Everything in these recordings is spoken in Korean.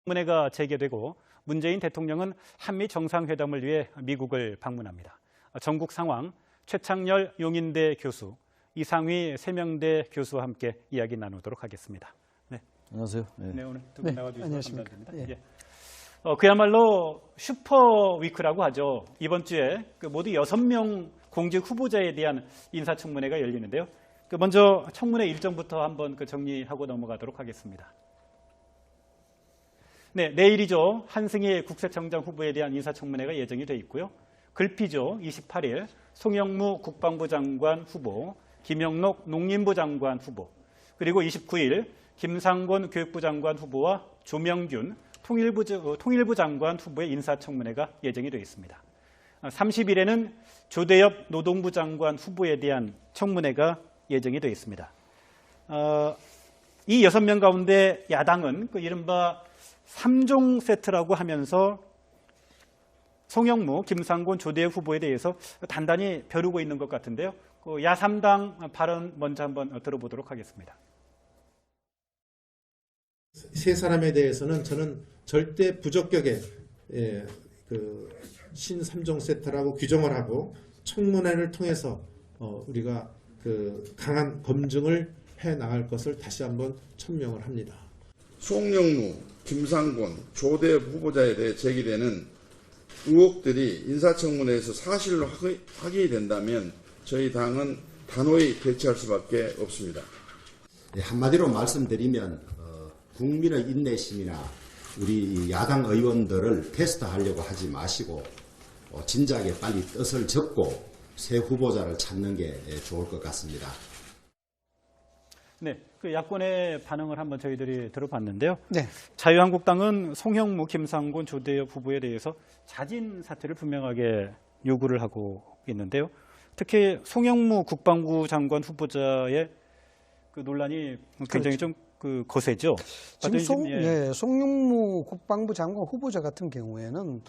청문회가 재개되고 문재인 대통령은 한미 정상회담을 위해 미국을 방문합니다. 전국 상황 최창렬 용인대 교수, 이상휘 세명대 교수와 함께 이야기 나누도록 하겠습니다. 네. 안녕하세요. 네, 오늘 두 분 나와주셔서 감사드립니다. 예. 그야말로 슈퍼위크라고 하죠. 이번 주에 모두 6명 공직 후보자에 대한 인사청문회가 열리는데요. 먼저 청문회 일정부터 한번 정리하고 넘어가도록 하겠습니다. 네, 내일이죠. 한승희 국세청장 후보에 대한 인사청문회가 예정이 돼 있고요. 글피죠. 28일 송영무 국방부 장관 후보, 김영록 농림부 장관 후보, 그리고 29일 김상곤 교육부 장관 후보와 조명균 통일부 장관 후보의 인사청문회가 예정이 되어 있습니다. 30일에는 조대엽 노동부 장관 후보에 대한 청문회가 예정이 되어 있습니다. 이 6명 가운데 야당은 이른바 3종 세트라고 하면서 송영무, 김상곤, 조대엽 후보에 대해서 단단히 벼르고 있는 것 같은데요. 야3당 발언 먼저 한번 들어보도록 하겠습니다. 세 사람에 대해서는 저는 절대 부적격의 신3종 세트라고 규정을 하고 청문회를 통해서 우리가 강한 검증을 해 나갈 것을 다시 한번 천명을 합니다. 송영무, 김상곤, 조대엽 후보자에 대해 제기되는 의혹들이 인사청문회에서 사실로 확인이 된다면 저희 당은 단호히 대처할 수밖에 없습니다. 한마디로 말씀드리면 국민의 인내심이나 우리 야당 의원들을 테스트하려고 하지 마시고 진작에 빨리 뜻을 접고 새 후보자를 찾는 게 좋을 것 같습니다. 네, 야권의 반응을 한번 저희들이 들어봤는데요. 네. 자유한국당은 송영무, 김상곤, 조대엽 후보에 대해서 자진 사퇴를 분명하게 요구를 하고 있는데요. 특히 송영무 국방부 장관 후보자의 논란이 굉장히 그렇죠. 좀 거세죠. 지금 송영무 국방부 장관 후보자 같은 경우에는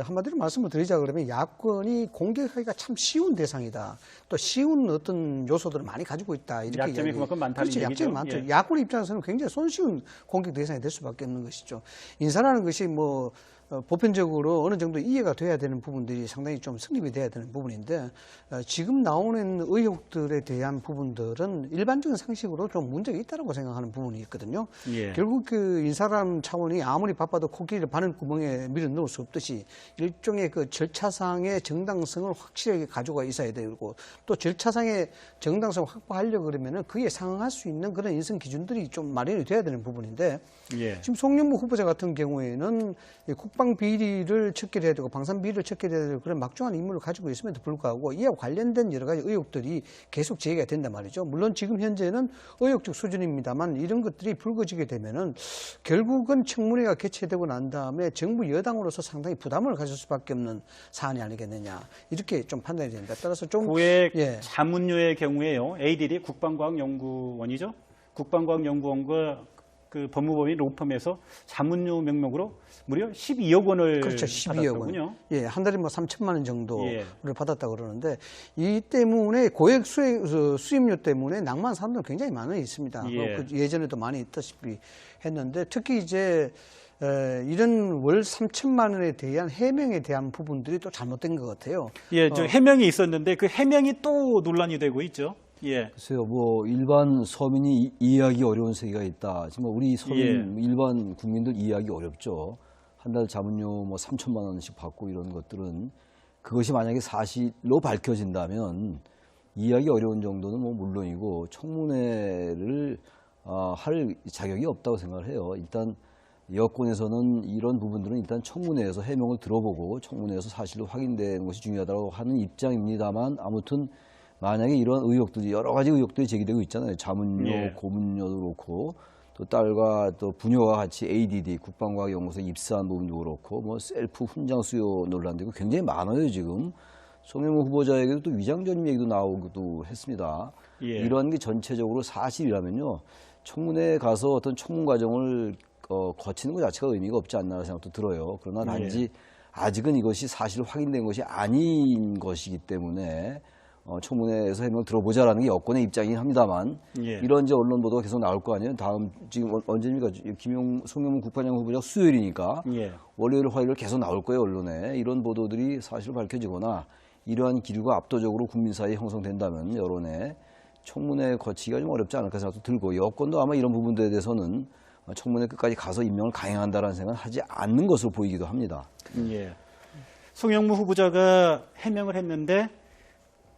한마디로 말씀을 드리자 그러면 야권이 공격하기가 참 쉬운 대상이다. 또 쉬운 어떤 요소들을 많이 가지고 있다. 이렇게 약점이 그만큼 많다는 그렇죠. 얘기죠. 약점이 많죠. 예. 야권 입장에서는 굉장히 손쉬운 공격 대상이 될 수밖에 없는 것이죠. 인사라는 것이 보편적으로 어느 정도 이해가 돼야 되는 부분들이 상당히 좀 성립이 돼야 되는 부분인데 지금 나오는 의혹들에 대한 부분들은 일반적인 상식으로 좀 문제가 있다고 생각하는 부분이 있거든요. 예. 결국 인사람 차원이 아무리 바빠도 코끼리를 바늘구멍에 밀어 넣을 수 없듯이 일종의 절차상의 정당성을 확실하게 가지고 있어야 되고 또 절차상의 정당성을 확보하려고 그러면은 그에 상응할 수 있는 그런 인선 기준들이 좀 마련이 돼야 되는 부분인데 예. 지금 송영무 후보자 같은 경우에는 국방 비리를 척결해야 되고 방산 비리를 척결해야 되고 그런 막중한 임무를 가지고 있음에도 불구하고 이와 관련된 여러 가지 의혹들이 계속 제기가 된단 말이죠. 물론 지금 현재는 의혹적 수준입니다만 이런 것들이 불거지게 되면은 결국은 청문회가 개최되고 난 다음에 정부 여당으로서 상당히 부담을 가질 수밖에 없는 사안이 아니겠느냐 이렇게 좀 판단이 됩니다. 따라서 좀 고액 자문료의 경우에요. ADD 국방과학연구원이죠. 국방과학연구원과 법무법인 로펌에서 자문료 명목으로 무려 12억 원을 그렇죠. 12억 원. 예, 한 달에 3천만 원 정도를 받았다고 그러는데 이 때문에 고액 수임료 때문에 낭만 사람들 굉장히 많이 있습니다. 예전에도 많이 있다시피 했는데 특히 이제 이런 월 3천만 원에 대한 해명에 대한 부분들이 또 잘못된 것 같아요. 예, 저 해명이 있었는데 그 해명이 또 논란이 되고 있죠. 예. 글쎄요, 일반 서민이 이해하기 어려운 세계가 있다. 지금 우리 서민, 일반 국민들 이해하기 어렵죠. 한 달 자문료 3천만 원씩 받고 이런 것들은 그것이 만약에 사실로 밝혀진다면 이해하기 어려운 정도는 물론이고 청문회를 할 자격이 없다고 생각을 해요. 일단 여권에서는 이런 부분들은 일단 청문회에서 해명을 들어보고 청문회에서 사실로 확인되는 것이 중요하다고 하는 입장입니다만 아무튼 만약에 이런 의혹들이 여러 가지 의혹들이 제기되고 있잖아요. 자문료, 고문료도 그렇고 또 딸과 또 부녀와 같이 ADD 국방과학연구소에 입사한 부분도 그렇고 셀프 훈장 수요 논란도 있고 굉장히 많아요 지금. 송영무 후보자에게도 또 위장전입 얘기도 나오기도 했습니다. 이런 게 전체적으로 사실이라면요 청문회에 가서 어떤 청문 과정을 거치는 것 자체가 의미가 없지 않나 생각도 들어요. 그러나 단지 아직은 이것이 사실 확인된 것이 아닌 것이기 때문에 청문회에서 해명을 들어보자라는 게 여권의 입장이긴 합니다만 예. 이런 이제 언론 보도가 계속 나올 거 아니에요. 다음 지금 언제입니까? 송영문 국방장 후보자 수요일이니까 예. 월요일, 화요일 계속 나올 거예요 언론에. 이런 보도들이 사실 밝혀지거나 이러한 기류가 압도적으로 국민 사이에 형성된다면 여론에 청문회 거치기가 좀 어렵지 않을까 생각도 들고 여권도 아마 이런 부분들에 대해서는 청문회 끝까지 가서 임명을 강행한다라는 생각은 하지 않는 것으로 보이기도 합니다. 예. 송영무 후보자가 해명을 했는데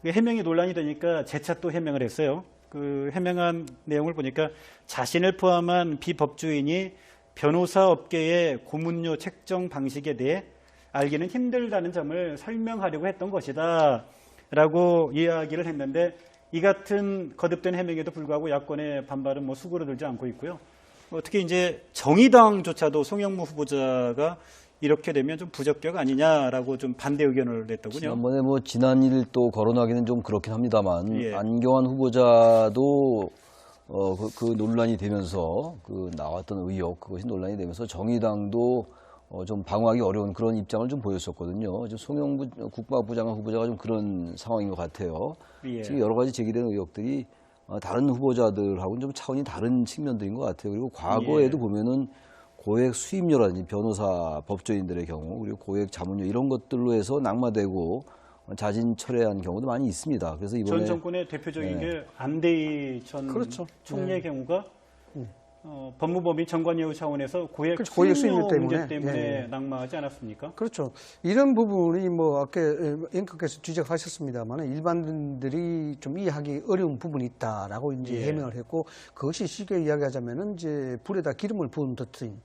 그 해명이 논란이 되니까 재차 또 해명을 했어요. 그 해명한 내용을 보니까 자신을 포함한 비법조인이 변호사 업계의 고문료 책정 방식에 대해 알기는 힘들다는 점을 설명하려고 했던 것이다 라고 이야기를 했는데 이 같은 거듭된 해명에도 불구하고 야권의 반발은 뭐 수그러들지 않고 있고요. 특히 이제 정의당조차도 송영무 후보자가 이렇게 되면 좀 부적격 아니냐라고 좀 반대 의견을 냈더군요. 지난번에 뭐 지난 일 또 거론하기는 좀 그렇긴 합니다만 예. 안경환 후보자도 그 논란이 되면서 그 나왔던 의혹 그것이 논란이 되면서 정의당도 좀 방어하기 어려운 그런 입장을 좀 보였었거든요. 지금 송영무 국방부 장관 후보자가 좀 그런 상황인 것 같아요. 예. 지금 여러 가지 제기된 의혹들이 다른 후보자들하고는 좀 차원이 다른 측면들인 것 같아요. 그리고 과거에도 예. 보면은 고액 수임료라든지 변호사 법조인들의 경우 그리고 고액 자문료 이런 것들로 해서 낙마되고 자진 철회한 경우도 많이 있습니다. 그래서 이번에 전 정권의 대표적인 게 안대희 전 그렇죠. 총리의 경우가 법무법인 정관예우 차원에서 고액 그렇죠. 고액 수임료 수임료 문제 때문에. 때문에 예. 낙마하지 않았습니까? 그렇죠. 이런 부분이 뭐 아까 앵커께서 지적하셨습니다만 일반인들이 좀 이해하기 어려운 부분이 있다라고 이제 예. 해명을 했고 그것이 쉽게 이야기하자면은 이제 불에다 기름을 부은 듯한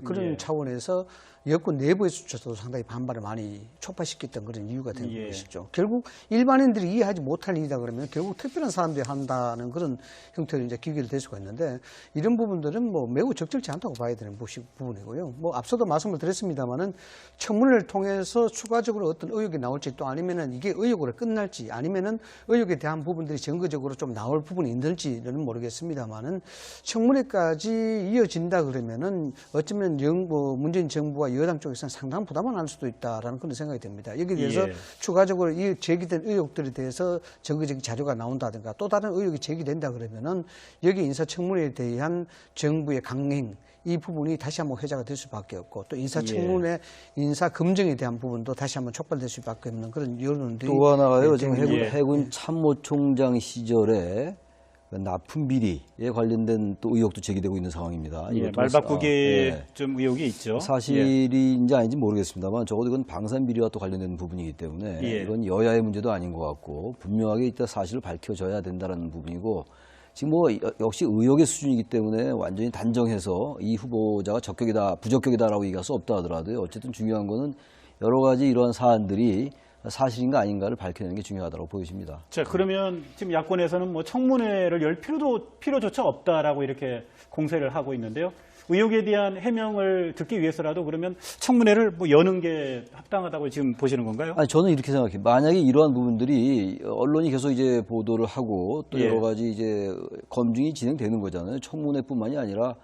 그런 예. 차원에서 여권 내부에서조차도 상당히 반발을 많이 촉발시켰던 그런 이유가 된 예. 것이죠. 결국 일반인들이 이해하지 못할 일이다 그러면 결국 특별한 사람들이 한다는 그런 형태로 이제 기결될 수가 있는데 이런 부분들은 뭐 매우 적절치 않다고 봐야 되는 부분이고요. 뭐 앞서도 말씀을 드렸습니다만은 청문회를 통해서 추가적으로 어떤 의혹이 나올지 또 아니면은 이게 의혹으로 끝날지 아니면은 의혹에 대한 부분들이 증거적으로 좀 나올 부분이 있는지는 모르겠습니다만은 청문회까지 이어진다 그러면은 어쩌면 문재인 정부와 여당 쪽에서는 상당한 부담을 할 수도 있다라는 그런 생각이 듭니다. 여기에 대해서 예. 추가적으로 이 제기된 의혹들에 대해서 증거적인 자료가 나온다든가 또 다른 의혹이 제기된다 그러면은 여기 인사청문회에 대한 정부의 강행 이 부분이 다시 한번 회자가 될 수밖에 없고 또 인사청문회 인사검증에 대한 부분도 다시 한번 촉발될 수밖에 없는 그런 여론들이 또 하나가요. 지금 예. 해군 참모총장 시절에 납품 비리에 관련된 또 의혹도 제기되고 있는 상황입니다. 예, 이것도 말바꾸기 예. 좀 의혹이 있죠. 예. 사실인지 아닌지 모르겠습니다만 적어도 이건 방산 비리와 또 관련된 부분이기 때문에 예. 이건 여야의 문제도 아닌 것 같고 분명하게 이따 사실을 밝혀져야 된다는 부분이고 지금 뭐 역시 의혹의 수준이기 때문에 완전히 단정해서 이 후보자가 적격이다 부적격이다라고 얘기할 수 없다 하더라도요. 어쨌든 중요한 거는 여러 가지 이러한 사안들이 사실인가 아닌가를 밝혀내는 게 중요하다고 보여집니다. 자, 그러면 지금 야권에서는 뭐 청문회를 열 필요조차 없다라고 이렇게 공세를 하고 있는데요. 의혹에 대한 해명을 듣기 위해서라도 그러면 청문회를 뭐 여는 게 합당하다고 지금 보시는 건가요? 아니, 저는 이렇게 생각해요. 만약에 이러한 부분들이 언론이 계속 이제 보도를 하고 또 예. 여러 가지 이제 검증이 진행되는 거잖아요. 청문회뿐만이 아니라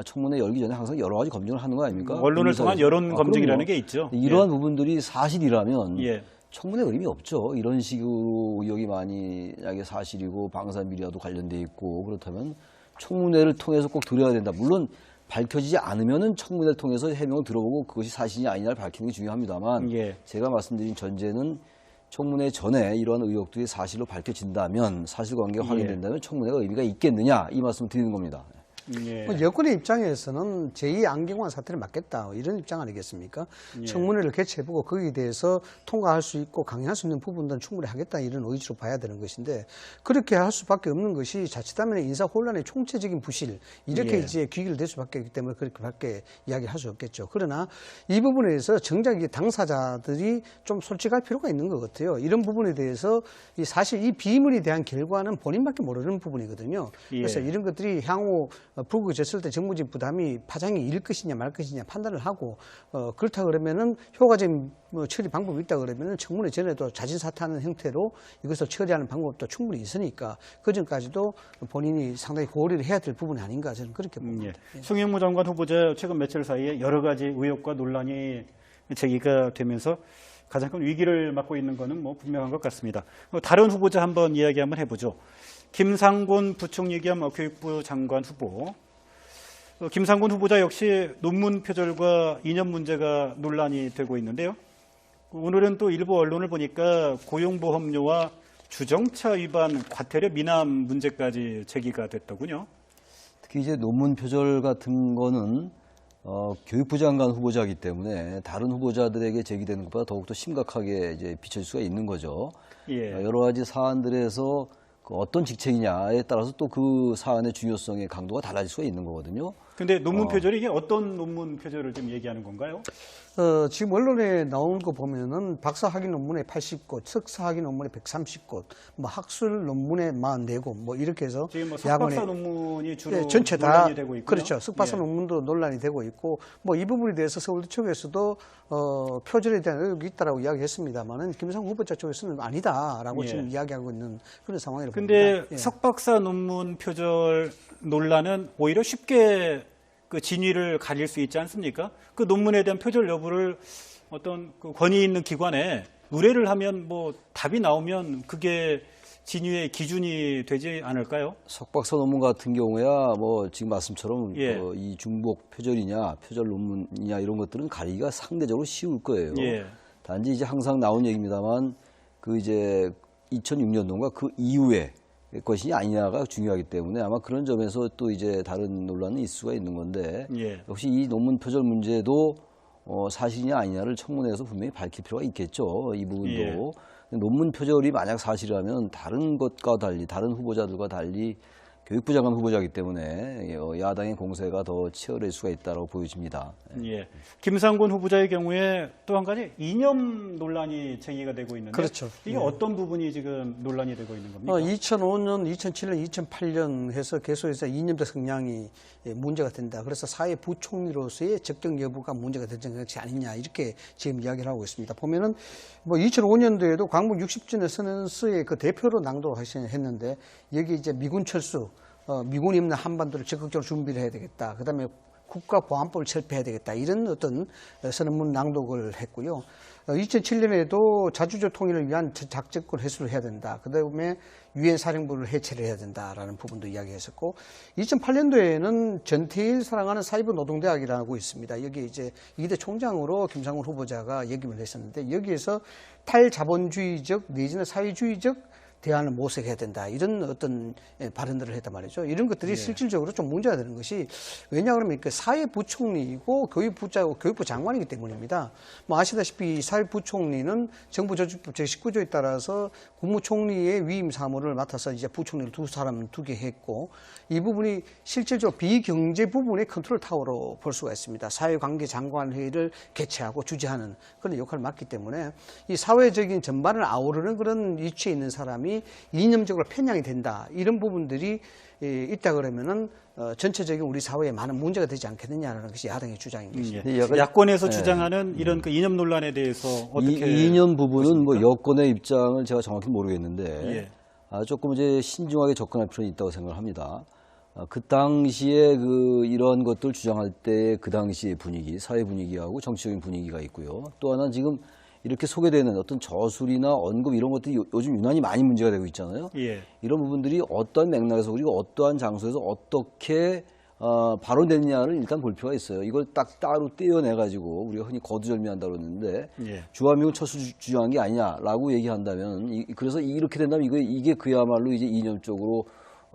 청문회 열기 전에 항상 여러 가지 검증을 하는 거 아닙니까? 언론을 통한 여론 검증이라는 그럼요. 게 있죠. 이러한 부분들이 사실이라면 예. 청문회 의미 없죠. 이런 식으로 의혹이 만약에 사실이고 방산비리와도 관련돼 있고 그렇다면 청문회를 통해서 꼭 들어야 된다. 물론 밝혀지지 않으면은 청문회를 통해서 해명을 들어보고 그것이 사실이 아니냐를 밝히는 게 중요합니다만 예. 제가 말씀드린 전제는 청문회 전에 이러한 의혹들이 사실로 밝혀진다면 사실관계가 예. 확인된다면 청문회가 의미가 있겠느냐 이 말씀을 드리는 겁니다. 예. 뭐 여권의 입장에서는 제2 안경환 사태를 막겠다 이런 입장 아니겠습니까? 예. 청문회를 개최해보고 거기에 대해서 통과할 수 있고 강행할 수 있는 부분들은 충분히 하겠다 이런 의지로 봐야 되는 것인데 그렇게 할 수밖에 없는 것이 자칫하면 인사 혼란의 총체적인 부실 이렇게 예. 이제 귀결될 수밖에 없기 때문에 그렇게밖에 이야기할 수 없겠죠. 그러나 이 부분에 대해서 정작 이 당사자들이 좀 솔직할 필요가 있는 것 같아요. 이런 부분에 대해서 사실 이 비밀에 대한 결과는 본인밖에 모르는 부분이거든요. 예. 그래서 이런 것들이 향후 불구졌을 때 정부적 부담이 파장이 일 것이냐 말 것이냐 판단을 하고 그렇다 그러면은 효과적인 처리 방법이 있다 그러면은 청문회 전에도 자진 사퇴하는 형태로 이것을 처리하는 방법도 충분히 있으니까 그 전까지도 본인이 상당히 고려를 해야 될 부분이 아닌가 저는 그렇게 봅니다. 예. 송영무 장관 후보자 최근 며칠 사이에 여러 가지 의혹과 논란이 제기가 되면서 가장 큰 위기를 맞고 있는 것은 뭐 분명한 것 같습니다. 다른 후보자 한번 이야기 한번 해보죠. 김상곤 부총리 겸 교육부 장관 후보. 김상곤 후보자 역시 논문 표절과 이념 문제가 논란이 되고 있는데요. 오늘은 또 일부 언론을 보니까 고용보험료와 주정차 위반 과태료 미납 문제까지 제기가 됐더군요. 특히 이제 논문 표절 같은 거는 교육부 장관 후보자이기 때문에 다른 후보자들에게 제기되는 것보다 더욱더 심각하게 이제 비춰질 수가 있는 거죠. 예. 여러 가지 사안들에서 그 어떤 직책이냐에 따라서 또 그 사안의 중요성의 강도가 달라질 수가 있는 거거든요. 근데 논문 표절이 이게 어떤 논문 표절을 지금 얘기하는 건가요? 지금 언론에 나오는 거 보면은 박사 학위 논문에 80곳, 석사 학위 논문에 130곳, 뭐 학술 논문에 44곳, 뭐 이렇게 해서 지금 뭐 석박사 논문이 주로 전체 다 논란이 되고 있고요. 그렇죠. 석박사 예. 논문도 논란이 되고 있고, 뭐 이 부분에 대해서 서울대 쪽에서도 표절에 대한 의혹이 있다라고 이야기했습니다만은 김상곤 후보자 쪽에서는 아니다라고 예. 지금 이야기하고 있는 그런 상황이라고 근데 봅니다. 예. 석박사 논문 표절 논란은 오히려 쉽게 그 진위를 가릴 수 있지 않습니까? 그 논문에 대한 표절 여부를 어떤 그 권위 있는 기관에 의뢰를 하면 뭐 답이 나오면 그게 진위의 기준이 되지 않을까요? 석박사 논문 같은 경우야 뭐 지금 말씀처럼 예. 이 중복 표절이냐 표절 논문이냐 이런 것들은 가리기가 상대적으로 쉬울 거예요. 예. 단지 이제 항상 나온 얘기입니다만 그 이제 2006년도인가 그 이후에 것이 아니냐가 중요하기 때문에 아마 그런 점에서 또 이제 다른 논란이 있을 수가 있는 건데 예. 역시 이 논문 표절 문제도 사실이냐 아니냐를 청문회에서 분명히 밝힐 필요가 있겠죠. 이 부분도. 예. 논문 표절이 만약 사실이라면 다른 것과 달리 다른 후보자들과 달리 교육부 장관 후보자이기 때문에 야당의 공세가 더 치열해질 수가 있다고 보여집니다. 예. 김상곤 후보자의 경우에 또 한 가지 이념 논란이 제기가 되고 있는데 그렇죠. 이게 예. 어떤 부분이 지금 논란이 되고 있는 겁니까? 2005년, 2007년, 2008년 해서 계속해서 이념적 성향이 문제가 된다. 그래서 사회부총리로서의 적정 여부가 문제가 되는 것이 아니냐 이렇게 지금 이야기를 하고 있습니다. 보면은 뭐 2005년도에도 광복 60주년 선언서의 그 대표로 낭독했는데 여기 이제 미군 철수, 미군이 없는 한반도를 적극적으로 준비를 해야 되겠다. 그다음에 국가보안법을 철폐해야 되겠다. 이런 어떤 선언문 낭독을 했고요. 2007년에도 자주적 통일을 위한 작전권 회수를 해야 된다. 그다음에 유엔 사령부를 해체를 해야 된다라는 부분도 이야기했었고, 2008년도에는 전태일 사랑하는 사이버 노동대학이라고 있습니다. 여기 이제 2대 총장으로 김상곤 후보자가 역임을 했었는데 여기에서 탈자본주의적 내지는 사회주의적 대안을 모색해야 된다. 이런 어떤 발언들을 했단 말이죠. 이런 것들이 실질적으로 좀 문제가 되는 것이 왜냐 그러면 그 사회부총리이고 교육부 장관이기 때문입니다. 뭐 아시다시피 사회부총리는 정부조직법 제19조에 따라서 국무총리의 위임 사무를 맡아서 이제 부총리를 두 사람 두게 했고 이 부분이 실질적으로 비경제 부분의 컨트롤 타워로 볼 수가 있습니다. 사회관계 장관회의를 개최하고 주재하는 그런 역할을 맡기 때문에 이 사회적인 전반을 아우르는 그런 위치에 있는 사람이 이념적으로 편향이 된다. 이런 부분들이 있다 그러면은 전체적인 우리 사회에 많은 문제가 되지 않겠느냐라는 것이 야당의 주장인 것입니다. 예. 야권에서 주장하는 이런 그 이념 논란에 대해서 어떻게 이 이념 부분은 뭐 여권의 입장을 제가 정확히 모르겠는데 예. 조금 이제 신중하게 접근할 필요는 있다고 생각을 합니다. 그 당시에 이런 것들 주장할 때 그 당시의 분위기, 사회 분위기하고 정치적인 분위기가 있고요. 또 하나는 지금 이렇게 소개되는 어떤 저술이나 언급 이런 것들이 요즘 유난히 많이 문제가 되고 있잖아요. 예. 이런 부분들이 어떤 맥락에서 그리고 어떠한 장소에서 어떻게 발언됐냐를 일단 볼 필요가 있어요. 이걸 딱 따로 떼어내가지고 우리가 흔히 거두절미한다고 그러는데 예. 주한미군 철수 주장한 게 아니냐라고 얘기한다면 그래서 이렇게 된다면 이게 그야말로 이제 이념적으로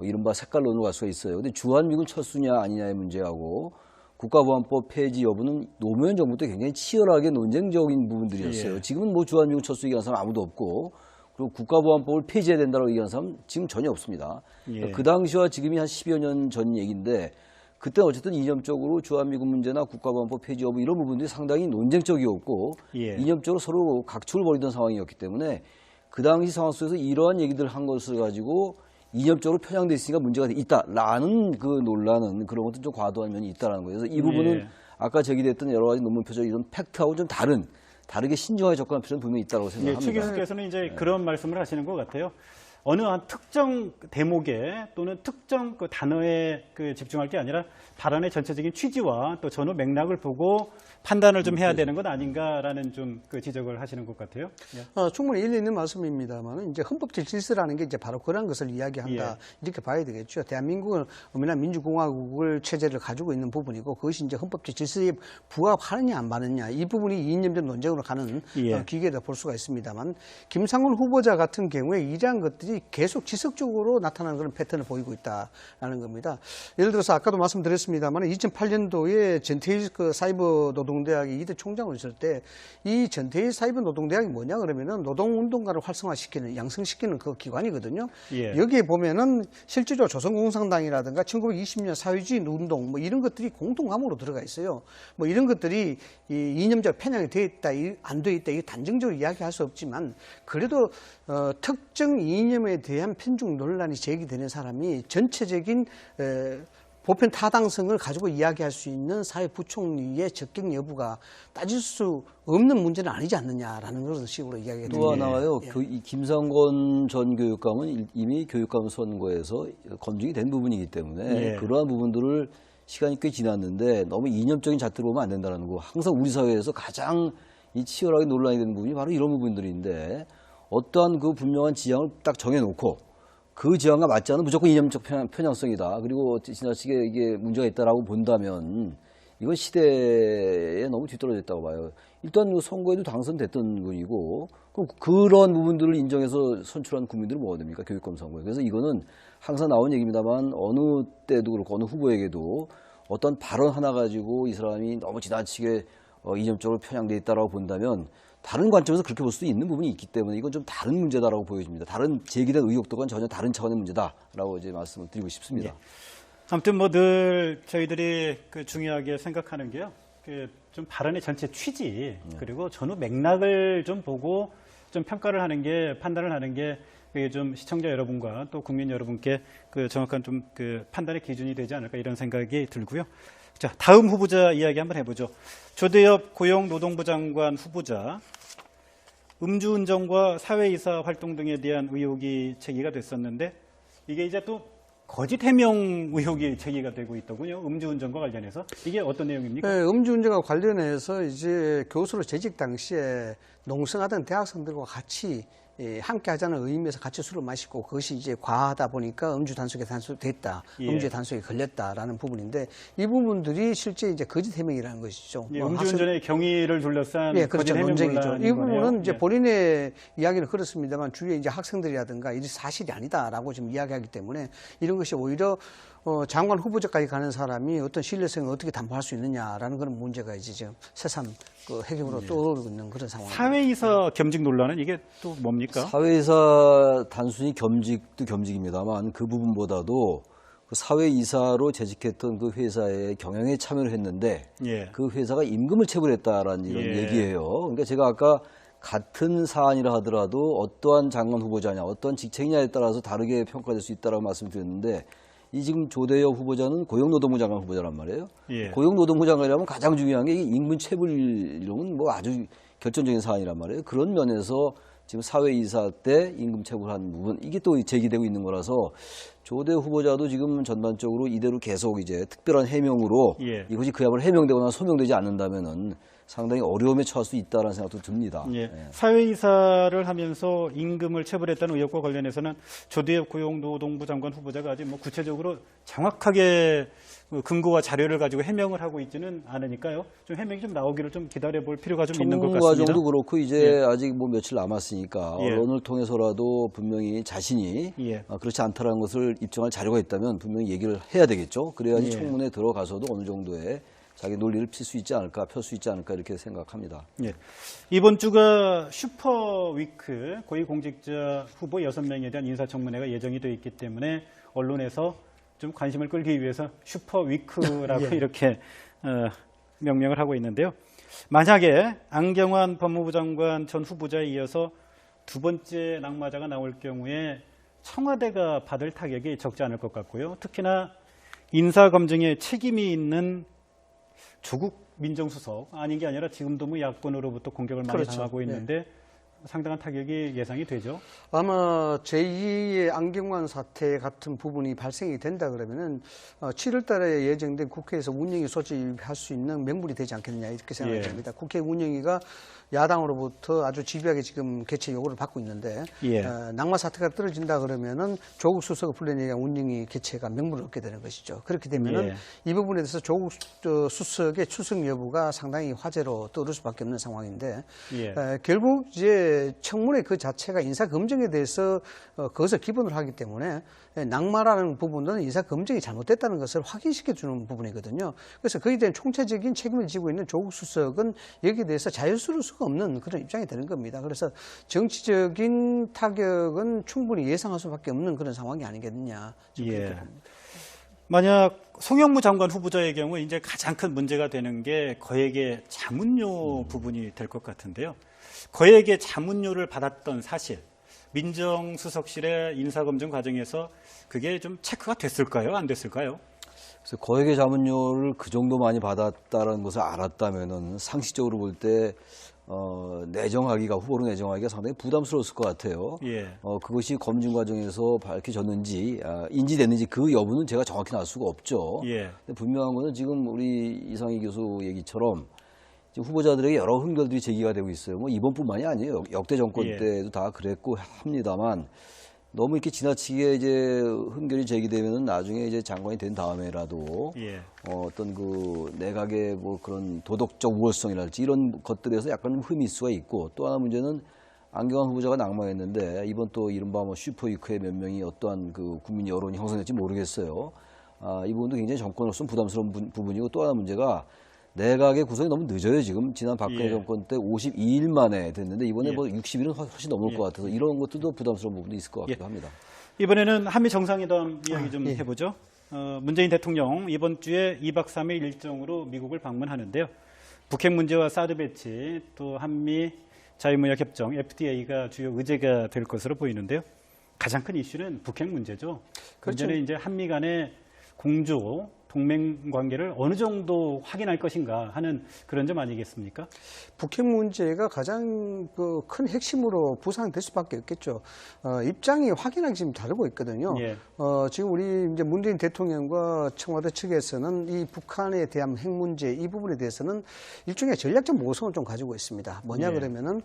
이른바 색깔론으로 갈 수가 있어요. 근데 주한미군 철수냐 아니냐의 문제하고 국가보안법 폐지 여부는 노무현 정부 때 굉장히 치열하게 논쟁적인 부분들이었어요. 예. 지금은 뭐 주한미군 철수 얘기하는 사람 아무도 없고 그리고 국가보안법을 폐지해야 된다고 얘기하는 사람 지금 전혀 없습니다. 예. 그 당시와 지금이 한 10여 년 전 얘기인데 그때는 어쨌든 이념적으로 주한미군 문제나 국가보안법 폐지 여부 이런 부분들이 상당히 논쟁적이었고 예. 이념적으로 서로 각축을 벌이던 상황이었기 때문에 그 당시 상황 속에서 이러한 얘기들을 한 것을 가지고 이념적으로 편향돼 있으니까 문제가 있다라는 그 논란은 그런 것도 좀 과도한 면이 있다라는 거예요. 그래서 이 부분은 예. 아까 제기됐던 여러 가지 논문 표절 이런 팩트하고 좀 다르게 신중하게 접근할 필요는 분명히 있다고 예, 최 생각합니다. 교수께서는 이제 그런 말씀을 하시는 것 같아요. 어느 한 특정 대목에 또는 특정 그 단어에 집중할 게 아니라 발언의 전체적인 취지와 또 전후 맥락을 보고 판단을 좀 해야 되는 것 아닌가라는 좀 그 지적을 하시는 것 같아요. 예. 충분히 일리 있는 말씀입니다만 이제 헌법적 질서라는 게 이제 바로 그런 것을 이야기한다 이렇게 봐야 되겠죠. 대한민국은 엄연한 민주공화국을 체제를 가지고 있는 부분이고 그것이 이제 헌법적 질서에 부합하느냐 안 맞느냐 이 부분이 이념적 논쟁으로 가는 기계다 볼 수가 있습니다만 김상곤 후보자 같은 경우에 이러한 것들이 계속 지속적으로 나타나는 그런 패턴을 보이고 있다라는 겁니다. 예를 들어서 아까도 말씀드렸습니다만 2008년도에 전태일 그 사이버 노동대학이 이대 총장을 있을 때 이 전태일 사이버 노동대학이 뭐냐 그러면은 노동운동가를 활성화시키는 양성시키는 그 기관이거든요. 여기에 보면은 실제로 조선공산당이라든가 1920년 사회주의 운동 뭐 이런 것들이 공통함으로 들어가 있어요. 뭐 이런 것들이 이 이념적 편향이 되어 있다, 안 되어 있다 이게 단정적으로 이야기할 수 없지만 그래도 특정 이념에 대한 편중 논란이 제기되는 사람이 전체적인 보편 타당성을 가지고 이야기할 수 있는 사회 부총리의 적격 여부가 따질 수 없는 문제는 아니지 않느냐라는 그런 식으로 이야기가 됩니다. 또 하나가요. 이 김상곤 전 교육감은 이미 교육감 선거에서 검증이 된 부분이기 때문에 그러한 부분들을 시간이 꽤 지났는데 너무 이념적인 잣대로 보면 안 된다는 거. 항상 우리 사회에서 가장 이 치열하게 논란이 되는 부분이 바로 이런 부분들인데 어떠한 그 분명한 지향을 딱 정해놓고 그 지향과 맞지 않은 무조건 이념적 편향성이다. 그리고 지나치게 이게 문제가 있다라고 본다면 이건 시대에 너무 뒤떨어졌다고 봐요. 일단 선거에도 당선됐던 분이고 그런 부분들을 인정해서 선출한 국민들은 뭐가 됩니까? 교육감 선거에. 그래서 이거는 항상 나온 얘기입니다만 어느 때도 그렇고 어느 후보에게도 어떤 발언 하나 가지고 이 사람이 너무 지나치게 이념적으로 편향되어 있다라고 본다면 다른 관점에서 그렇게 볼 수도 있는 부분이 있기 때문에 이건 좀 다른 문제다라고 보여집니다. 다른 제기된 의혹들과는 전혀 다른 차원의 문제다라고 이제 말씀을 드리고 싶습니다. 예. 아무튼 뭐 늘 저희들이 그 중요하게 생각하는 게요. 그 좀 발언의 전체 취지 그리고 전후 맥락을 좀 보고 좀 평가를 하는 게 판단을 하는 게 그게 좀 시청자 여러분과 또 국민 여러분께 그 정확한 좀 그 판단의 기준이 되지 않을까 이런 생각이 들고요. 자, 다음 후보자 이야기 한번 해보죠. 조대엽 고용노동부 장관 후보자 음주운전과 사회이사 활동 등에 대한 의혹이 제기가 됐었는데 이게 이제 또 거짓 해명 의혹이 제기가 되고 있더군요. 음주운전과 관련해서 이게 어떤 내용입니까? 네, 음주운전과 관련해서 이제 교수로 재직 당시에 농성하던 대학생들과 같이 함께 하자는 의미에서 같이 술을 마시고 그것이 이제 과하다 보니까 음주 단속에 단속됐다. 음주의 단속에 걸렸다라는 부분인데 이 부분들이 실제 이제 거짓 해명이라는 것이죠. 음주운전의 경위를 둘러싼 그렇죠. 거짓 해명 논쟁이죠. 논란인 이 부분은 거네요. 이제 본인의 이야기는 그렇습니다만 주위에 이제 학생들이라든가 이게 사실이 아니다라고 지금 이야기하기 때문에 이런 것이 오히려 장관 후보자까지 가는 사람이 어떤 신뢰성을 어떻게 담보할 수 있느냐라는 그런 문제가 이제 지금 새삼 그 해경으로 떠오르고 있는 그런 상황입니다. 사회이사 겸직 논란은 이게 또 뭡니까? 사회이사 단순히 겸직도 겸직입니다만 그 부분보다도 그 사회이사로 재직했던 그 회사의 경영에 참여를 했는데 그 회사가 임금을 체불했다라는 이런 얘기예요. 그러니까 제가 아까 같은 사안이라 하더라도 어떠한 장관 후보자냐, 어떠한 직책이냐에 따라서 다르게 평가될 수 있다라고 말씀드렸는데 이 지금 조대엽 후보자는 고용노동부 장관 후보자란 말이에요. 고용노동부 장관이라면 가장 중요한 게 임금 체불용은 뭐 아주 결정적인 사안이란 말이에요. 그런 면에서 지금 사회이사 때 임금 체불한 부분 이게 또 제기되고 있는 거라서 조대엽 후보자도 지금 전반적으로 이대로 계속 이제 특별한 해명으로 이것이 그야말로 해명되거나 소명되지 않는다면은 상당히 어려움에 처할 수 있다는 생각도 듭니다. 사회이사를 하면서 임금을 체불했다는 의혹과 관련해서는 조대엽 고용노동부 장관 후보자가 아직 뭐 구체적으로 정확하게 근거와 자료를 가지고 해명을 하고 있지는 않으니까요. 좀 해명이 좀 나오기를 좀 기다려볼 필요가 좀 있는 것 같습니다. 과정도 그렇고 이제 아직 뭐 며칠 남았으니까 언론을 통해서라도 분명히 자신이 그렇지 않다는 것을 입증할 자료가 있다면 분명히 얘기를 해야 되겠죠. 그래야지 청문회에 들어가서도 어느 정도의 자기 논리를 펼 수 있지 않을까 이렇게 생각합니다. 이번 주가 슈퍼위크 고위공직자 후보 6명에 대한 인사청문회가 예정이 되어 있기 때문에 언론에서 좀 관심을 끌기 위해서 슈퍼위크라고 이렇게 명명을 하고 있는데요. 만약에 안경환 법무부 장관 전 후보자에 이어서 두 번째 낙마자가 나올 경우에 청와대가 받을 타격이 적지 않을 것 같고요. 특히나 인사검증에 책임이 있는 조국 민정수석 아닌 게 아니라 지금도 뭐 야권으로부터 공격을 많이 당하고 있는데 상당한 타격이 예상이 되죠. 아마 제2의 안경환 사태 같은 부분이 발생이 된다 그러면은 7월 달에 예정된 국회에서 운영위 소집할 수 있는 명분이 되지 않겠느냐 이렇게 생각이 예. 됩니다. 국회 운영위가 야당으로부터 아주 집요하게 지금 개최 요구를 받고 있는데 예. 낙마 사태가 떨어진다 그러면은 조국 수석을 불러내야 운영위 개최가 명분을 얻게 되는 것이죠. 그렇게 되면은 예. 이 부분에 대해서 조국 수석의 출석 여부가 상당히 화제로 떠오를 수밖에 없는 상황인데 예. 결국 이제 청문회 그 자체가 인사 검증에 대해서 그것을 기본으로 하기 때문에 낙마라는 부분은 인사 검증이 잘못됐다는 것을 확인시켜 주는 부분이거든요. 그래서 거기에 대한 총체적인 책임을 지고 있는 조국 수석은 여기에 대해서 자유스러울 수가 없는 그런 입장이 되는 겁니다. 그래서 정치적인 타격은 충분히 예상할 수밖에 없는 그런 상황이 아니겠느냐. 저는 그렇게 예. 봅니다. 만약 송영무 장관 후보자의 경우 이제 가장 큰 문제가 되는 게 거액의 자문료 부분이 될 것 같은데요. 거액의 자문료를 받았던 사실, 민정수석실의 인사검증 과정에서 그게 좀 체크가 됐을까요? 안 됐을까요? 그래서 거액의 자문료를 그 정도 많이 받았다는 것을 알았다면은 상식적으로 볼 때 내정하기가 후보로 내정하기가 상당히 부담스러웠을 것 같아요. 예. 그것이 검증 과정에서 밝혀졌는지 인지됐는지 그 여부는 제가 정확히 알 수가 없죠. 예. 근데 분명한 것은 지금 우리 이상희 교수 얘기처럼 지금 후보자들에게 여러 흠결들이 제기가 되고 있어요. 뭐 이번뿐만이 아니에요. 역대 정권 예. 때도 다 그랬고 합니다만 너무 이렇게 지나치게 이제 흠결이 제기되면은 나중에 이제 장관이 된 다음에라도 예. 어떤 그 내각의 뭐 그런 도덕적 우월성이랄지 이런 것들에서 약간 흠이 있을 수가 있고 또 하나 문제는 안경환 후보자가 낙마했는데 이번 또 이른바 뭐 슈퍼위크의 몇 명이 어떠한 그 국민 여론이 형성될지 모르겠어요. 이 부분도 굉장히 정권으로서는 부담스러운 부분이고 또 하나 문제가 내각의 구성이 너무 늦어요. 지금 지난 박근혜 예. 정권 때 52일 만에 됐는데 이번에 예. 뭐 60일은 훨씬 넘을 예. 것 같아서 이런 것들도 부담스러운 부분도 있을 것 같기도 합니다. 이번에는 한미 정상회담 이야기 좀 예. 해보죠. 문재인 대통령 이번 주에 2박 3일 일정으로 미국을 방문하는데요. 북핵 문제와 사드 배치 또 한미 자유무역 협정 FTA가 주요 의제가 될 것으로 보이는데요. 가장 큰 이슈는 북핵 문제죠. 그렇죠. 문제는 이제 한미 간의 공조 동맹 관계를 어느 정도 확인할 것인가 하는 그런 점 아니겠습니까? 북핵 문제가 가장 큰 핵심으로 부상될 수밖에 없겠죠. 입장이 확연하게 지금 다르고 있거든요. 예. 지금 우리 이제 문재인 대통령과 청와대 측에서는 이 북한에 대한 핵 문제 이 부분에 대해서는 일종의 전략적 모성을 좀 가지고 있습니다. 뭐냐 예. 그러면은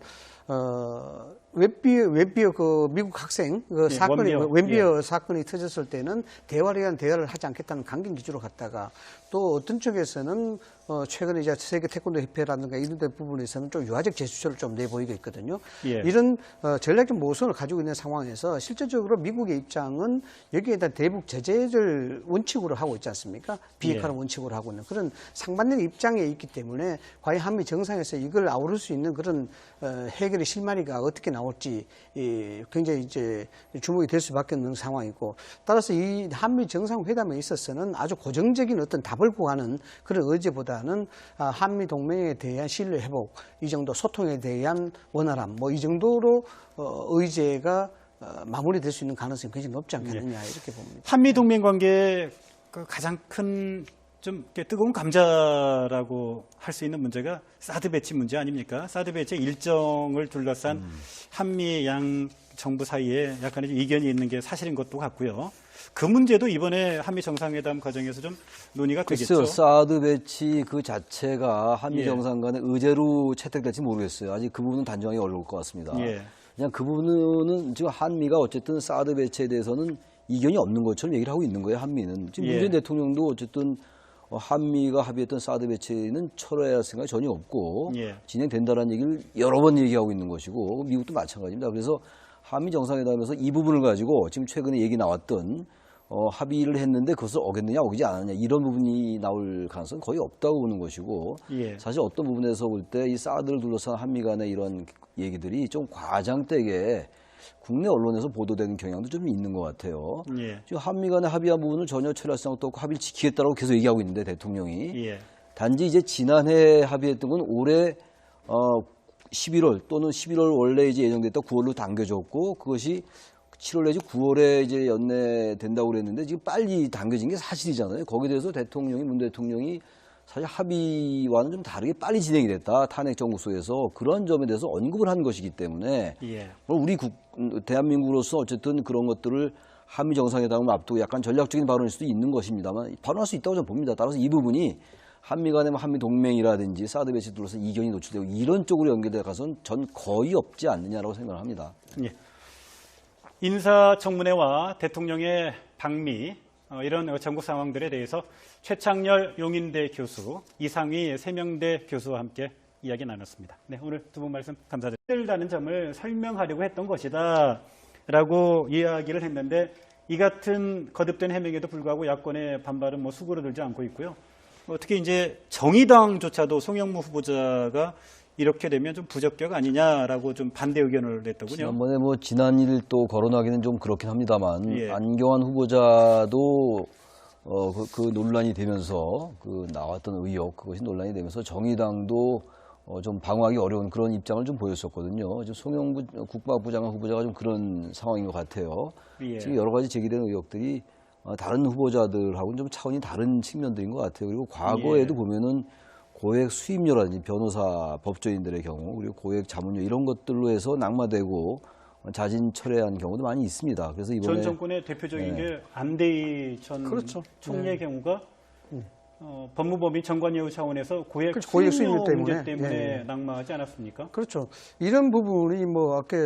웹비어 그 미국 학생 그 예, 사건이 원비어. 웹비어 사건이 터졌을 때는 대화를 위한 대화를 하지 않겠다는 강경 기조로 갔다가 또 어떤 쪽에서는 최근에 이제 세계 태권도 협회라든가 이런 데 부분에서는 좀 유화적 제스처를 좀 내보이고 있거든요. 예. 이런 전략적 모선을 가지고 있는 상황에서 실질적으로 미국의 입장은 여기에 대한 대북 제재를 원칙으로 하고 있지 않습니까? 비핵화를 예. 원칙으로 하고 있는 그런 상반된 입장에 있기 때문에 과연 한미 정상에서 이걸 아우를 수 있는 그런 해결의 실마리가 어떻게 나올지 굉장히 이제 주목이 될 수밖에 없는 상황이고 따라서 이 한미 정상회담에 있어서는 아주 고정적인 어떤 답을 구하는 그런 의제보다는 한미 동맹에 대한 신뢰 회복 이 정도 소통에 대한 원활함 뭐 이 정도로 의제가 마무리될 수 있는 가능성이 굉장히 높지 않겠느냐 이렇게 봅니다. 한미 동맹 관계의 그 가장 큰 좀 뜨거운 감자라고 할 수 있는 문제가 사드 배치 문제 아닙니까? 사드 배치 일정을 둘러싼 한미 양 정부 사이에 약간의 이견이 있는 게 사실인 것도 같고요. 그 문제도 이번에 한미 정상회담 과정에서 좀 논의가 되겠죠. 글쎄요, 사드 배치 그 자체가 한미 예. 정상 간의 의제로 채택될지 모르겠어요. 아직 그 부분은 단정하기 어려울 것 같습니다. 예. 그냥 그 부분은 지금 한미가 어쨌든 사드 배치에 대해서는 이견이 없는 것처럼 얘기를 하고 있는 거예요, 한미는. 지금 예. 문재인 대통령도 어쨌든 한미가 합의했던 사드 배치는 철회해야 할 생각이 전혀 없고 예. 진행된다는 얘기를 여러 번 얘기하고 있는 것이고 미국도 마찬가지입니다. 그래서 한미 정상회담에서 이 부분을 가지고 지금 최근에 얘기 나왔던 합의를 했는데 그것을 어겼느냐 어기지 않았느냐 이런 부분이 나올 가능성은 거의 없다고 보는 것이고 예. 사실 어떤 부분에서 볼 때 이 사드를 둘러싼 한미 간의 이런 얘기들이 좀 과장되게 국내 언론에서 보도되는 경향도 좀 있는 것 같아요. 예. 지금 한미 간의 합의한 부분을 전혀 철회할 생각도 없고 합의를 지키겠다고 계속 얘기하고 있는데 대통령이 예. 단지 이제 지난해 합의했던 건 올해 11월 또는 11월 원래 이제 예정됐다 9월로 당겨졌고 그것이 7월 내지 9월에 이제 연내된다고 그랬는데 지금 빨리 당겨진 게 사실이잖아요. 거기에 대해서 문 대통령이 사실 합의와는 좀 다르게 빨리 진행이 됐다. 탄핵 정국소에서 그런 점에 대해서 언급을 한 것이기 때문에 예. 우리 대한민국으로서 어쨌든 그런 것들을 한미 정상회담을 앞두고 약간 전략적인 발언일 수도 있는 것입니다만 발언할 수 있다고 저는 봅니다. 따라서 이 부분이 한미 간의 한미 동맹이라든지 사드 배치 둘러서 이견이 노출되고 이런 쪽으로 연결돼 가서는 전 거의 없지 않느냐라고 생각을 합니다. 예. 인사청문회와 대통령의 방미 이런 전국 상황들에 대해서 최창렬 용인대 교수, 이상휘 세명대 교수와 함께 이야기 나눴습니다. 네, 오늘 두 분 말씀 감사드립니다. 힘들다는 점을 설명하려고 했던 것이다 라고 이야기를 했는데 이 같은 거듭된 해명에도 불구하고 야권의 반발은 뭐 수그러들지 않고 있고요. 특히 이제 정의당조차도 송영무 후보자가 이렇게 되면 좀 부적격 아니냐라고 좀 반대 의견을 냈더군요. 지난번에 뭐 지난 일 또 거론하기는 좀 그렇긴 합니다만 예. 안경환 후보자도 그 논란이 되면서 그 나왔던 의혹 그것이 논란이 되면서 정의당도 좀 방어하기 어려운 그런 입장을 좀 보였었거든요. 지금 송영무 국방부 장관 후보자가 좀 그런 상황인 것 같아요. 예. 지금 여러 가지 제기된 의혹들이 다른 후보자들하고는 좀 차원이 다른 측면들인 것 같아요. 그리고 과거에도 보면은 고액 수임료라든지 변호사, 법조인들의 경우 그리고 고액 자문료 이런 것들로 해서 낙마되고 자진 철회한 경우도 많이 있습니다. 그래서 이번에 전 정권의 대표적인 게 안대희 전 그렇죠. 총리의 경우가 법무법인 정관예우 차원에서 고액 그렇죠. 고액 수임료 수임료 문제 때문에. 때문에 예, 예. 낙마하지 않았습니까? 그렇죠. 이런 부분이 뭐 아까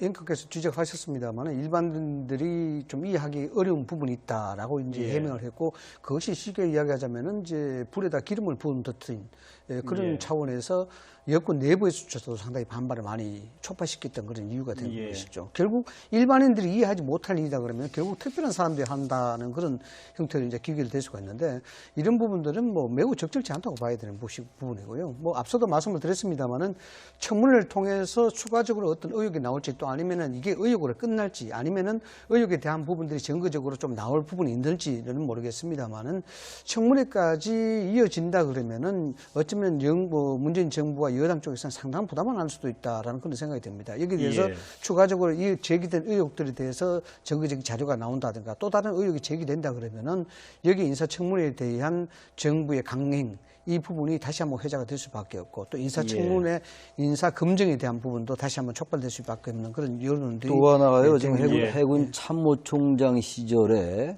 앵커께서 지적하셨습니다만 일반인들이 좀 이해하기 어려운 부분이 있다라고 이제 예. 해명을 했고 그것이 쉽게 이야기하자면은 이제 불에다 기름을 부은 듯한 그런 예. 차원에서 여권 내부에서조차도 상당히 반발을 많이 촉발시켰던 그런 이유가 된 예. 것이죠. 결국 일반인들이 이해하지 못할 일이다 그러면 결국 특별한 사람들이 한다는 그런 형태로 이제 기결될 수가 있는데 이런 부분들은 뭐 매우 적절치 않다고 봐야 되는 부분이고요. 뭐 앞서도 말씀을 드렸습니다만은 청문회를 통해서 추가적으로 어떤 의혹이 나올지 또 아니면은 이게 의혹으로 끝날지 아니면은 의혹에 대한 부분들이 증거적으로 좀 나올 부분이 있는지는 모르겠습니다만은 청문회까지 이어진다 그러면은 어쩌면 문재인 정부와 여당 쪽에서는 상당한 부담을 할 수도 있다라는 그런 생각이 듭니다. 여기에 대해서 예. 추가적으로 이 제기된 의혹들에 대해서 증거적인 자료가 나온다든가 또 다른 의혹이 제기된다 그러면은 여기 인사청문회에 대한 정부의 강행 이 부분이 다시 한번 회자가 될 수밖에 없고 또 인사청문회 인사검증에 대한 부분도 다시 한번 촉발될 수밖에 없는 그런 여론들이 또 하나가요. 지금 예. 해군 참모총장 시절에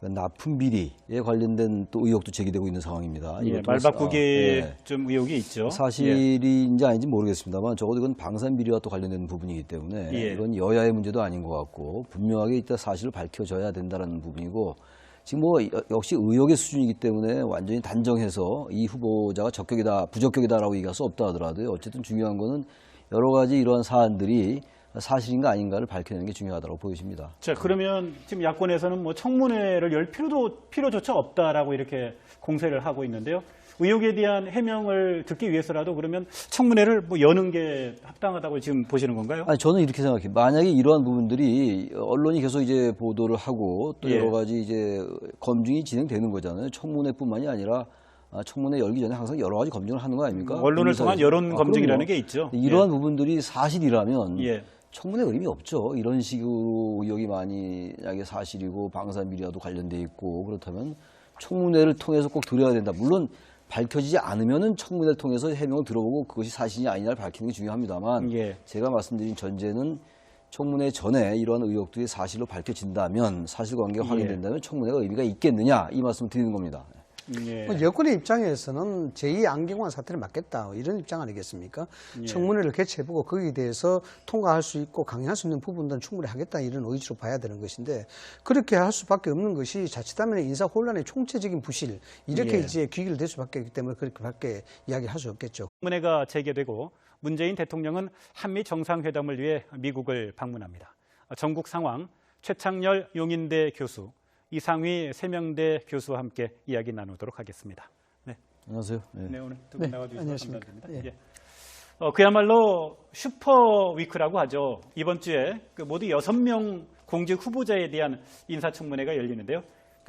납품 비리에 관련된 또 의혹도 제기되고 있는 상황입니다. 예, 이것도 말바꾸기 예. 좀 의혹이 있죠. 예. 사실인지 아닌지 모르겠습니다만 적어도 이건 방산 비리와 또 관련된 부분이기 때문에 예. 이건 여야의 문제도 아닌 것 같고 분명하게 이따 사실을 밝혀져야 된다는 부분이고 지금 뭐 역시 의혹의 수준이기 때문에 완전히 단정해서 이 후보자가 적격이다, 부적격이다라고 얘기할 수 없다 하더라도요. 어쨌든 중요한 거는 여러 가지 이러한 사안들이 사실인가 아닌가를 밝혀내는 게 중요하다고 보여집니다. 자, 그러면 지금 야권에서는 뭐 청문회를 열 필요조차 없다라고 이렇게 공세를 하고 있는데요. 의혹에 대한 해명을 듣기 위해서라도 그러면 청문회를 뭐 여는 게 합당하다고 지금 보시는 건가요? 아니, 저는 이렇게 생각해요. 만약에 이러한 부분들이 언론이 계속 이제 보도를 하고 또 예. 여러 가지 이제 검증이 진행되는 거잖아요. 청문회뿐만이 아니라 청문회 열기 전에 항상 여러 가지 검증을 하는 거 아닙니까? 언론을 통한 여론 검증이라는 그럼요. 게 있죠. 이러한 부분들이 사실이라면 예. 청문회 의미 없죠. 이런 식으로 의혹이 만약에 사실이고 방산비리와도 관련돼 있고 그렇다면 청문회를 통해서 꼭 들어야 된다. 물론 밝혀지지 않으면은 청문회를 통해서 해명을 들어보고 그것이 사실이 아니냐를 밝히는 게 중요합니다만 예. 제가 말씀드린 전제는 청문회 전에 이러한 의혹들이 사실로 밝혀진다면 사실관계가 예. 확인된다면 청문회가 의미가 있겠느냐 이 말씀을 드리는 겁니다. 예. 여권의 입장에서는 제2 안경환 사태를 막겠다 이런 입장 아니겠습니까? 예. 청문회를 개최해보고 거기에 대해서 통과할 수 있고 강행할 수 있는 부분들은 충분히 하겠다 이런 의지로 봐야 되는 것인데 그렇게 할 수밖에 없는 것이 자칫하면 인사 혼란의 총체적인 부실 이렇게 예. 이제 귀결될 수밖에 없기 때문에 그렇게밖에 이야기할 수 없겠죠. 청문회가 재개되고 문재인 대통령은 한미 정상회담을 위해 미국을 방문합니다. 전국 상황 최창렬 용인대 교수, 이상휘 세명대 교수와 함께 이야기 나누도록 하겠습니다. 네, 안녕하세요. 네. 네 오늘 두 분 네, 나와주셔서 안녕하십니까. 감사드립니다. 예. 예. 그야말로 슈퍼 위크라고 하죠. 이번 주에 모두 6명 공직 후보자에 대한 인사청문회가 열리는데요.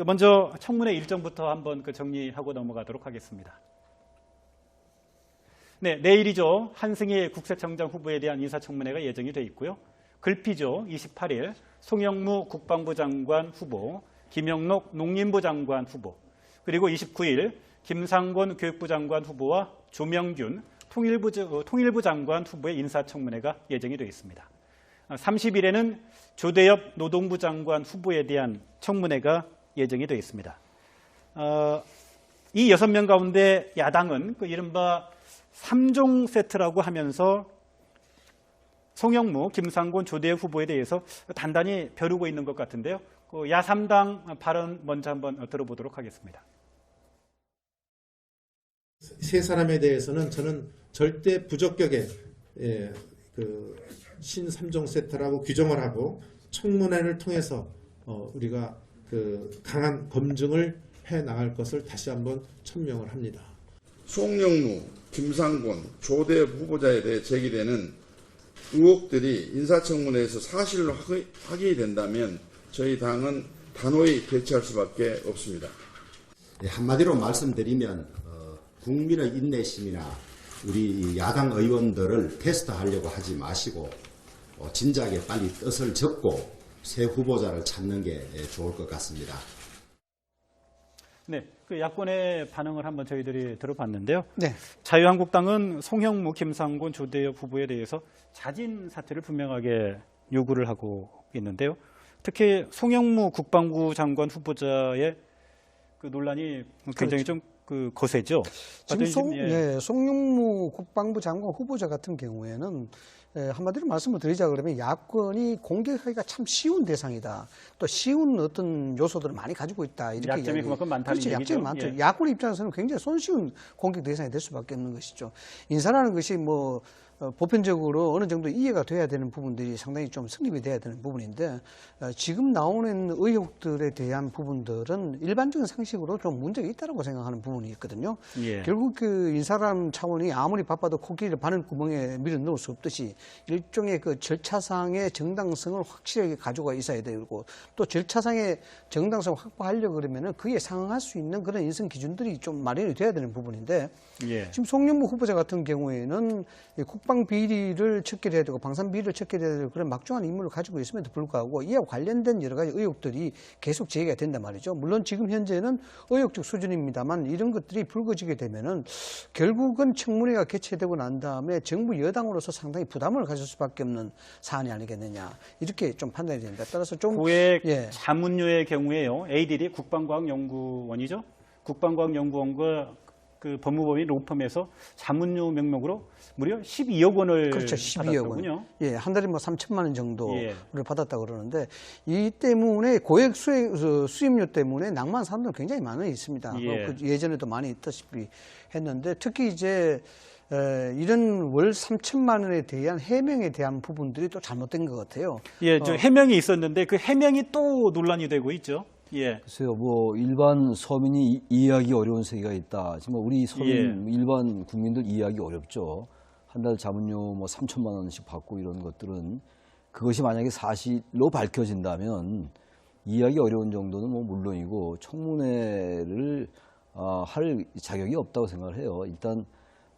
먼저 청문회 일정부터 한번 정리하고 넘어가도록 하겠습니다. 네, 내일이죠. 한승희 국세청장 후보에 대한 인사청문회가 예정이 돼 있고요. 글피죠. 28일 송영무 국방부 장관 후보, 김영록 농림부 장관 후보, 그리고 29일 김상곤 교육부 장관 후보와 조명균 통일부 장관 후보의 인사청문회가 예정이 되어 있습니다. 30일에는 조대엽 노동부 장관 후보에 대한 청문회가 예정이 되어 있습니다. 이 6명 가운데 야당은 그 이른바 3종 세트라고 하면서 송영무, 김상곤, 조대엽 후보에 대해서 단단히 벼르고 있는 것 같은데요. 그 야3당 발언 먼저 한번 들어보도록 하겠습니다. 세 사람에 대해서는 저는 절대 부적격의 신3종 세트라고 규정을 하고 청문회를 통해서 우리가 강한 검증을 해 나갈 것을 다시 한번 천명을 합니다. 송영무, 김상곤, 조대엽 후보자에 대해 제기되는 의혹들이 인사청문회에서 사실로 확인이 된다면 저희 당은 단호히 대처할 수밖에 없습니다. 한마디로 말씀드리면 국민의 인내심이나 우리 야당 의원들을 테스트하려고 하지 마시고 진작에 빨리 뜻을 접고 새 후보자를 찾는 게 좋을 것 같습니다. 네, 그 야권의 반응을 한번 저희들이 들어봤는데요. 네. 자유한국당은 송영무, 김상곤, 조대엽 후보에 대해서 자진 사퇴를 분명하게 요구를 하고 있는데요. 특히 송영무 국방부 장관 후보자의 그 논란이 굉장히 좀 거세죠. 지금 예. 송영무 국방부 장관 후보자 같은 경우에는 한마디로 말씀을 드리자 그러면 야권이 공격하기가 참 쉬운 대상이다. 또 쉬운 어떤 요소들을 많이 가지고 있다. 이렇게 약점이 그만큼 많다는 그렇죠. 얘기죠. 약점이 많죠. 예. 야권 입장에서는 굉장히 손쉬운 공격 대상이 될 수밖에 없는 것이죠. 인사라는 것이 뭐 보편적으로 어느 정도 이해가 돼야 되는 부분들이 상당히 좀 성립이 돼야 되는 부분인데 지금 나오는 의혹들에 대한 부분들은 일반적인 상식으로 좀 문제가 있다고 생각하는 부분이 있거든요. 예. 결국 그 인사람 차원이 아무리 바빠도 코끼리를 바늘 구멍에 밀어 넣을 수 없듯이 일종의 그 절차상의 정당성을 확실하게 가지고 있어야 되고 또 절차상의 정당성을 확보하려고 그러면은 그에 상응할 수 있는 그런 인성 기준들이 좀 마련이 돼야 되는 부분인데 예. 지금 송영무 후보자 같은 경우에는 국방 비리를 척결해야 되고 방산 비리를 척결해야 되고 그런 막중한 임무를 가지고 있음에도 불구하고 이와 관련된 여러 가지 의혹들이 계속 제기가 된단 말이죠. 물론 지금 현재는 의혹적 수준입니다만 이런 것들이 불거지게 되면은 결국은 청문회가 개최되고 난 다음에 정부 여당으로서 상당히 부담을 가질 수밖에 없는 사안이 아니겠느냐 이렇게 좀 판단이 됩니다. 따라서 좀 고액 예. 자문료의 경우에요. ADD 국방과학연구원이죠. 국방과학연구원과 그 법무법인 로펌에서 자문료 명목으로 무려 12억 원을 그렇죠. 12억 받았더군요. 원. 예, 한 달에 뭐 3천만 원 정도를 예. 받았다고 그러는데 이 때문에 고액 수임료 때문에 낭만 사람들 굉장히 많이 있습니다. 예. 그 예전에도 많이 있다시피 했는데 특히 이제 이런 월 3천만 원에 대한 해명에 대한 부분들이 또 잘못된 것 같아요. 예, 저 해명이 있었는데 그 해명이 또 논란이 되고 있죠. 예. 글쎄요, 뭐 일반 서민이 이해하기 어려운 세계가 있다. 지금 우리 서민 예. 일반 국민들 이해하기 어렵죠. 한 달 자문료 뭐 3천만 원씩 받고 이런 것들은 그것이 만약에 사실로 밝혀진다면 이해하기 어려운 정도는 뭐 물론이고 청문회를 할 자격이 없다고 생각을 해요. 일단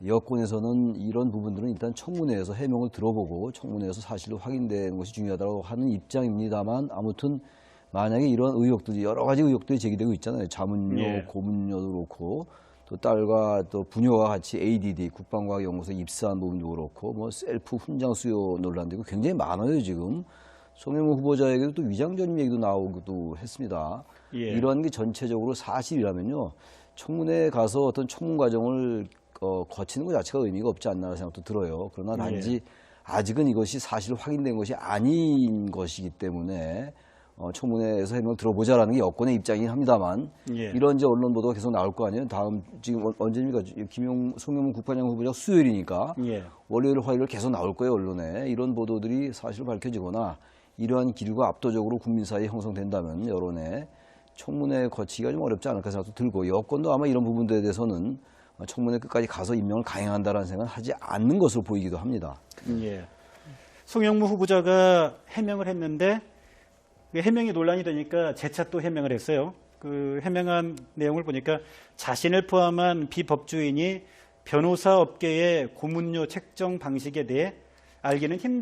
여권에서는 이런 부분들은 일단 청문회에서 해명을 들어보고 청문회에서 사실로 확인되는 것이 중요하다고 하는 입장입니다만 아무튼 만약에 이런 의혹들이 여러 가지 의혹들이 제기되고 있잖아요. 자문료, 예. 고문료도 그렇고 또 딸과 또 부녀와 같이 ADD 국방과학연구소에 입사한 부분도 그렇고 뭐 셀프 훈장 수요 논란도 있고 굉장히 많아요 지금. 송영무 후보자에게도 또 위장전입 얘기도 나오기도 했습니다. 예. 이런 게 전체적으로 사실이라면요. 청문회에 가서 어떤 청문 과정을 거치는 것 자체가 의미가 없지 않나 생각도 들어요. 그러나 단지 아직은 이것이 사실 확인된 것이 아닌 것이기 때문에 청문회에서 해명을 들어보자라는 게 여권의 입장이긴 합니다만 예. 이런 이제 언론 보도가 계속 나올 거 아니에요. 다음 지금 언제입니까? 송영무 국방장 후보자 수요일이니까 예. 월요일, 화요일 계속 나올 거예요 언론에. 이런 보도들이 사실로 밝혀지거나 이러한 기류가 압도적으로 국민 사이에 형성된다면 여론에 청문회 거치기가 좀 어렵지 않을까 생각도 들고 여권도 아마 이런 부분들에 대해서는 청문회 끝까지 가서 임명을 강행한다라는 생각은 하지 않는 것으로 보이기도 합니다. 예. 송영무 후보자가 해명을 했는데 그 해명이 논란이 되니까 재차 또 해명을 했어요. 그 해명한 내용을 보니까 자신을 포함한 비법조인이 변호사 업계의 고문료 책정 방식에 대해 알기는 힘들다.